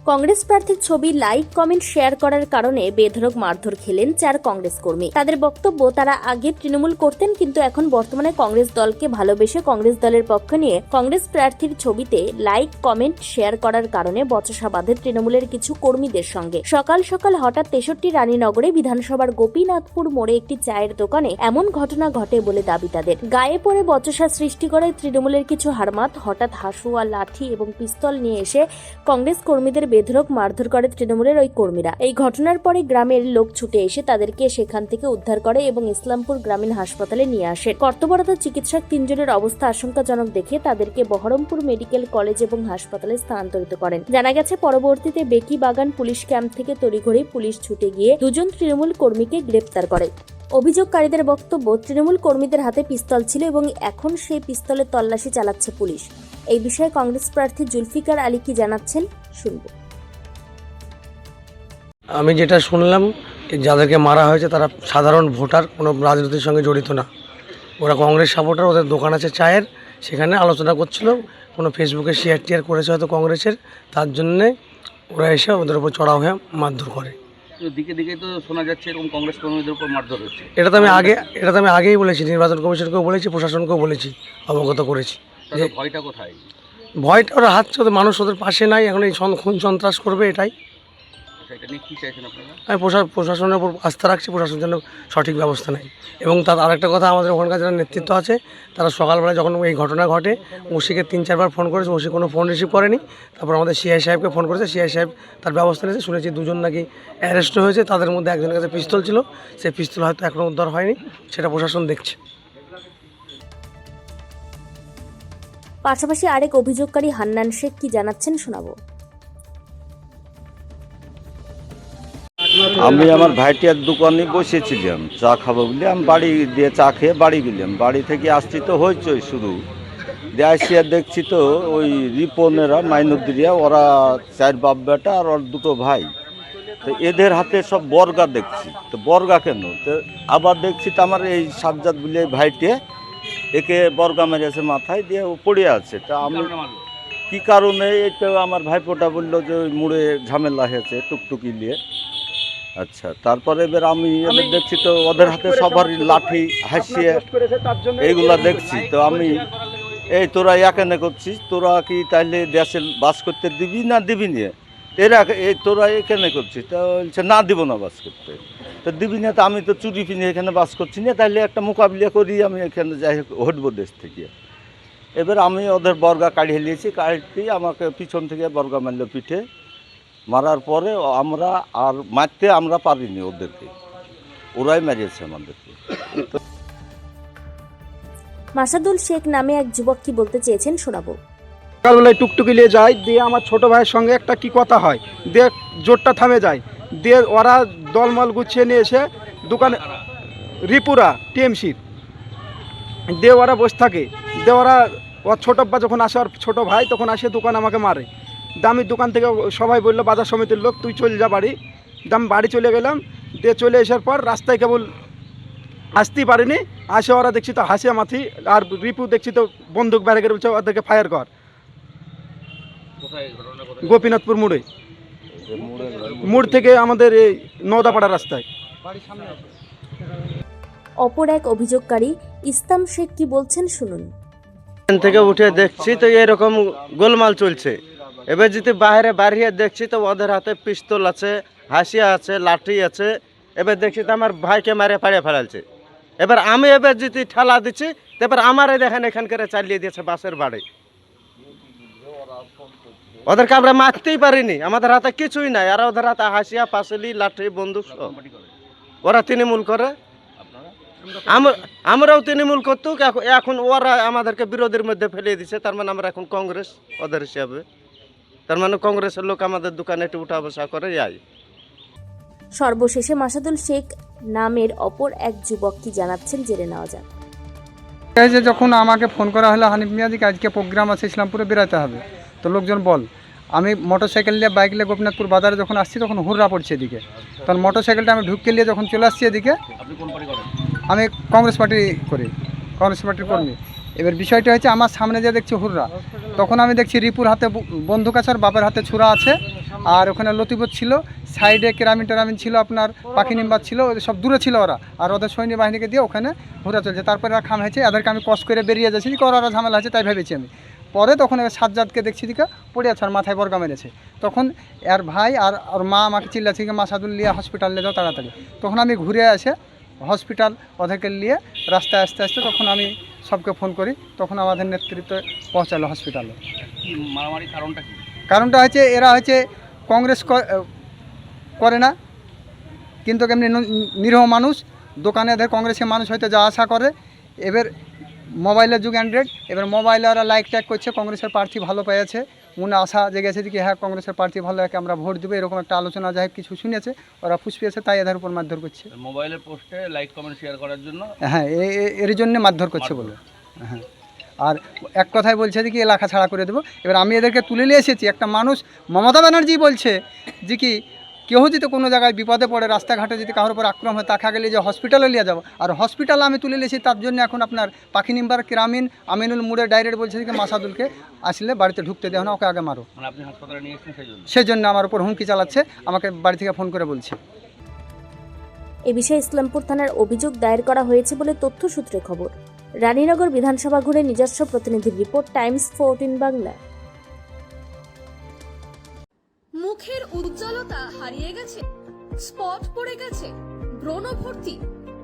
কংগ্রেস প্রার্থীর ছবি like comment share করার কারণে বেধড়ক মারধর খেলেন 4 কংগ্রেস কর্মী। তাদের বক্তব্য, তারা আগে তৃণমূল করতেন, কিন্তু এখন বর্তমানে কংগ্রেস দলকে ভালোবেসে কংগ্রেস দলের পক্ষ নিয়ে কংগ্রেস প্রার্থীর ছবিতে লাইক কমেন্ট শেয়ার করার কারণে বচসা বাঁধে তৃণমূলের কিছু কর্মীদের সঙ্গে। সকাল সকাল হঠাৎ 63 রানীনগরে বিধানসভার গোপীনাথপুর মোড়ে একটি চায়ের দোকানে এমন ঘটনা ঘটে বলে দাবি তাদের। গায়ে পড়ে বচসা সৃষ্টি করে তৃণমূলের কিছু হারমাত হঠাৎ হাসুয়া, লাঠি এবং পিস্তল নিয়ে এসে কংগ্রেস কর্মীদের বেধড়ক মারধর করে তৃণমূলের ওই কর্মীরা। এই ঘটনার পরে গ্রামের লোক ছুটে এসে তাদেরকে সেখান থেকে উদ্ধার করে এবং ইসলামপুর গ্রামীণ হাসপাতালে নিয়ে আসে। কর্তব্যরত চিকিৎসক 3 জনের অবস্থা আশঙ্কাজনক দেখে তাদেরকে বহরমপুর মেডিকেল কলেজ এবং হাসপাতালে স্থানান্তরিত করেন। জানা গেছে, পরবর্তীতে বেকি বাগান পুলিশ ক্যাম্প থেকে তড়িঘড়ি পুলিশ ছুটে গিয়ে 2 জন তৃণমূল কর্মীকে গ্রেপ্তার করে। অভিযোগকারীদের বক্তব্য, তৃণমূল কর্মীদের হাতে পিস্তল ছিল এবং এখন সেই পিস্তলের তল্লাশি চালাচ্ছে পুলিশ। এই বিষয়ে কংগ্রেস প্রার্থী জুলফিকার আলী কি জানাচ্ছেন, শুনব। আমি যেটা শুনলাম, যাদেরকে মারা হয়েছে তারা সাধারণ ভোটার, কোনো রাজনীতির সঙ্গে জড়িত না। ওরা কংগ্রেস সাপোর্টার, ওদের দোকান আছে চায়ের, সেখানে আলোচনা করছিল, কোনো ফেসবুকে শেয়ার করেছে হয়তো কংগ্রেসের, তার জন্যে ওরা এসে ওদের উপর চড়াও হয়ে মারধর করে। দিকে দিকে তো শোনা যাচ্ছে এরকম কংগ্রেস কর্মীদের উপর মারধর হচ্ছে। এটা তো আমি আগেই বলেছি, নির্বাচন কমিশনকেও বলেছি, প্রশাসনকেও বলেছি, অবগত করেছি। যে ভয়টা কোথায়? ভয়টা ওরা হাতছে, ওদের মানুষ ওদের পাশে নাই, এখন এই খুন সন্ত্রাস করবে, এটাই। এটা নিয়ে কি চাইছেন আপনারা? আমি প্রশাসনের উপর আস্থা রাখছি, প্রশাসন যেন সঠিক ব্যবস্থা নেয়। এবং তার আরেকটা কথা, আমাদের ওখানকার যারা নেতৃত্ব আছে তারা সকালবেলা যখন এই ঘটনা ঘটে ওসিকে 3-4 বার ফোন করেছে, ওসি কোনো ফোন রিসিভ করেনি। তারপর আমাদের সিআই সাহেবকে ফোন করেছে, সিআই সাহেব তার ব্যবস্থা নিয়েছে। শুনেছি 2 জন নাকি অ্যারেস্ট হয়েছে, তাদের মধ্যে একজনের কাছে পিস্তল ছিল, সেই পিস্তল হয়তো এখনও উদ্ধার হয়নি, সেটা প্রশাসন দেখছে। পাশাপাশি আরেক অভিযোগকারী হান্নান শেখ কি জানাচ্ছেন, শোনাবো। আমি আমার ভাইটির দোকানে বসেছিলাম চা খাবো বলে। আমি বাড়ি দিয়ে চা খেয়ে বাড়ি গেলাম। বাড়ি থেকে আসছি তো হইচই শুরু দিয়ে আসিয়া দেখছি তো ওই রিপনেরা, মাইনুদ্দিরিয়া, ওরা 4 বাপ বেটা আর ওর 2 ভাই, তো এদের হাতে সব বর্গা দেখছি। তো বর্গা কেন? তো আবার দেখছি তো আমার এই সাজ্জাদ বলে ভাইটে একে বর্গা মেরেছে মাথায়, দিয়ে ও পড়ে আছে। তা আমি কী কারণে, এই তো আমার ভাইপোটা বললো যে ওই মুড়ে ঝামেলা হয়েছে টুকটুকি নিয়ে। আচ্ছা, তারপরে এবার আমি দেখছি তো ওদের হাতে সবারই লাঠি, হাসিয়ে এইগুলা দেখছি। তো আমি এই তোরা এখানে করছিস, তোরা কি তাইলে দেশে বাস করতে দিবি না দিবি নিয়ে? এরা এই তোরা এখানে করছিস, তা বলছে না দিব না বাস করতে। তো দিবি না, তো আমি তো চুরি কিনে এখানে বাস করছি না, তাইলে একটা মোকাবিলা করি, আমি এখানে যাই হটবো দেশ থেকে। এবার আমি ওদের বর্গা কাড়িয়ে নিয়েছি, কাড়িয়ে আমাকে পিছন থেকে বর্গা মারল পিঠে। মারার পরে আমরা আর মারতে আমরা পারিনি ওদেরকে, ওরাই মারিয়েছে আমাদেরকে। মাসাদুল শেখ নামে এক যুবক কি বলতে চেয়েছেন, শোনাবো। সকালবেলায় টুকটুকি নিয়ে যায়, দিয়ে আমার ছোট ভাইয়ের সঙ্গে একটা কি কথা হয়, দিয়ে জোরটা থামে যায়, দিয়ে ওরা দলমল গুছিয়ে নিয়ে এসে দোকানে রিপুরা টিএমসির, দিয়ে ওরা বসে থাকে। দিয়ে ওর ছোটব্বা যখন আসে, ওর ছোটো ভাই তখন আসে দোকান আমাকে মারে। আমি দোকান থেকে সবাই বললো বাজার সমিতির লোক, তুই চলে যা বাড়ি। আমি বাড়ি চলে গেলাম। দিয়ে চলে আসার পর রাস্তায় কেবল আসতেই পারিনি, আসে ওরা দেখছি তো হাসিয়া মাথি, আর রিপু দেখছি তো বন্দুক ব্যারেকের বলছে ওদেরকে ফায়ার কর। গোপীনাথপুর মোড় থেকে আমাদের এই নওদাপাড়া রাস্তায়। অপর এক অভিযোগকারী ইসলাম শেখ কি বলছেন, শুনুন। এখান থেকে উঠে দেখছি তো এরকম গোলমাল চলছে। এবার যদি বাইরে বাড়িয়ে দেখছি তো ওদের হাতে পিস্তল আছে, হাসিয়া আছে, লাঠি আছে। এবার দেখছি তো আমার ভাইকে মারে ফাড়িয়ে ফেলালছে। এবার আমি এবার যদি ঠেলা দিচ্ছি, এবার আমারে দেখেন এখানকার চালিয়ে দিয়েছে বাসের বাড়ি। ওদেরকে আমরা মারতেই পারিনি, আমাদের হাতে কিছুই নাই। আর ওদের হাতে হাসিয়া, পাশলি, লাঠি, বন্দুক সব। ওরা তৃণমূল করে, আমরাও তৃণমূল করতুক। এখন ওরা আমাদেরকে বিরোধীর মধ্যে ফেলিয়ে দিচ্ছে, তার মানে আমরা এখন কংগ্রেস ওদের হিসাবে। তার মানে কংগ্রেসের লোক আমাদের দোকানে একটু উঠা বসা করে যাই। সর্বশেষে মাসাদুল শেখ নামের অপর এক যুবক কি জানাচ্ছেন, জেনে নেওয়া যাক। এই যে যখন আমাকে ফোন করা হলো, হানিফ মিয়াদিকে আজকে প্রোগ্রাম আছে ইসলামপুরে, বেরোতে হবে, তো লোকজন বল। আমি মোটরসাইকেল নিয়ে বাইক নিয়ে গোপীনাথপুর বাজারে যখন আসছি তখন হুররা পড়ছে এদিকে। তখন মোটরসাইকেলটা আমি ঢুকিয়ে নিয়ে যখন চলে আসছি এদিকে, আমি কংগ্রেস পার্টি করি, কংগ্রেস পার্টির কর্মী। এবার বিষয়টা হচ্ছে আমার সামনে যে দেখছি হুররা, তখন আমি দেখছি রিপুর হাতে বন্দুক আছে আর বাপের হাতে ছুরা আছে, আর ওখানে লতিপত ছিল, সাইডে কেরামিন টেরামিন ছিল, আপনার পাখি নিম্বাদ ছিল, ওদের সব দূরে ছিল ওরা, আর ওদের সৈন্য বাহিনীকে দিয়ে ওখানে ঘোরা চলছে। তারপরে খাম হয়েছে, এদেরকে আমি কষ্ট করে বেরিয়ে যাচ্ছি, ওরা ঝামেলা আছে তাই ভেবেছি আমি। পরে তখন সাজ্জাদকে দেখছি দিকে পড়ে আছে, আর মাথায় বর্গা মেরেছে। তখন এর ভাই আর ওর মা আমাকে চিল্লাচ্ছে কি মাসাদুল লিয়া হসপিটালে যাও তাড়াতাড়ি। তখন আমি ঘুরে এসে হসপিটাল ওদেরকে নিয়ে রাস্তায় আসতে আসতে তখন আমি সবকে ফোন করি, তখন আমাদের নেতৃত্বে পৌঁছালো হসপিটালে। কি মারামারি কারণটা কি? কারণটা হচ্ছে এরা হচ্ছে কংগ্রেস করে না, কিন্তু এমনি নিরীহ মানুষ, দোকানে এদের কংগ্রেসের মানুষ হয়তো যা আশা করে। এবার মোবাইলের যুগ অ্যান্ড্রয়েড, এবার মোবাইলে ওরা লাইক ট্যাগ করছে, কংগ্রেসের প্রার্থী ভালো পেয়েছে, মনে আশা জেগেছে যে কি হ্যাঁ কংগ্রেসের প্রার্থী ভালো, একে আমরা ভোট দেবো, এরকম একটা আলোচনা যাই কিছু শুনেছে, ওরা ফুসপিয়েছে, তাই এদের উপর মারধর করছে। মোবাইলের পোস্টে লাইক কমেন্ট শেয়ার করার জন্য? হ্যাঁ, এর জন্য মারধর করছে বলে। হ্যাঁ, আর এক কথায় বলছে যে কি এলাকা ছাড়া করে দেবো। এবার আমি এদেরকে তুলে নিয়ে এসেছি, একটা মানুষ মমতা ব্যানার্জি বলছে যে কি কেউ যদি কোনো জায়গায় বিপদে পড়ে, রাস্তাঘাটে যদি কারোর উপর আক্রমণ হয়, তাকে গেলে যে হসপিটালে নিয়ে যাবো, আর হসপিটালে আমি তুলে নিয়েছি, তার জন্য এখন আপনার পাখি নিম্বার কেরামিন আমিনুল মুড়ে ডাইরেক্ট বলছে যে মাসাদুলকে আসলে বাড়িতে ঢুকতে দেও না, ওকে আগে মারো। মানে আপনি হাসপাতালে নিয়ে এসেছেন সেই জন্য? সেই জন্য আমার উপর হুমকি চালাচ্ছে, আমাকে বাড়ি থেকে ফোন করে বলছে। এ বিষয়ে ইসলামপুর থানার অভিযোগ দায়ের করা হয়েছে বলে তথ্য সূত্রে খবর। রানীনগর বিধানসভা ঘুরে নিজস্ব প্রতিনিধির রিপোর্ট, টাইমস 14 বাংলা। মুখের উজ্জ্বলতা হারিয়ে গেছে, স্পট পড়ে গেছে, ব্রণ ভর্তি,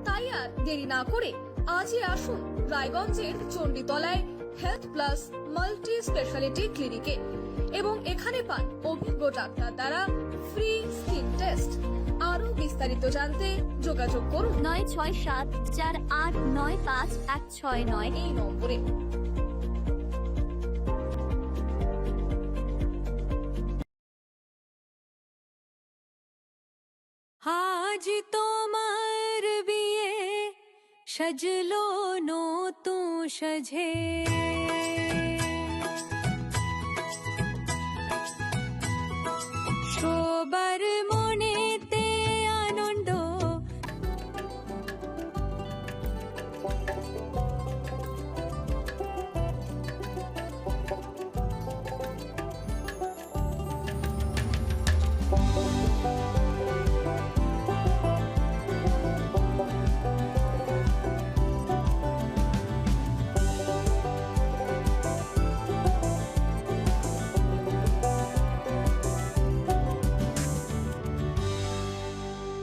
তাই আর দেরি না করে আজই আসুন রায়গঞ্জের চণ্ডীতলায় হেলথ প্লাস মাল্টি স্পেশালিটি ক্লিনিকে এবং এখানে পান অভিজ্ঞ ডাক্তার দ্বারা ফ্রি স্কিন টেস্ট। আরো বিস্তারিত জানতে যোগাযোগ করুন 9674895169 এই নম্বরে। আজ তোমার বিয়ে সাজলো নতুন সাজে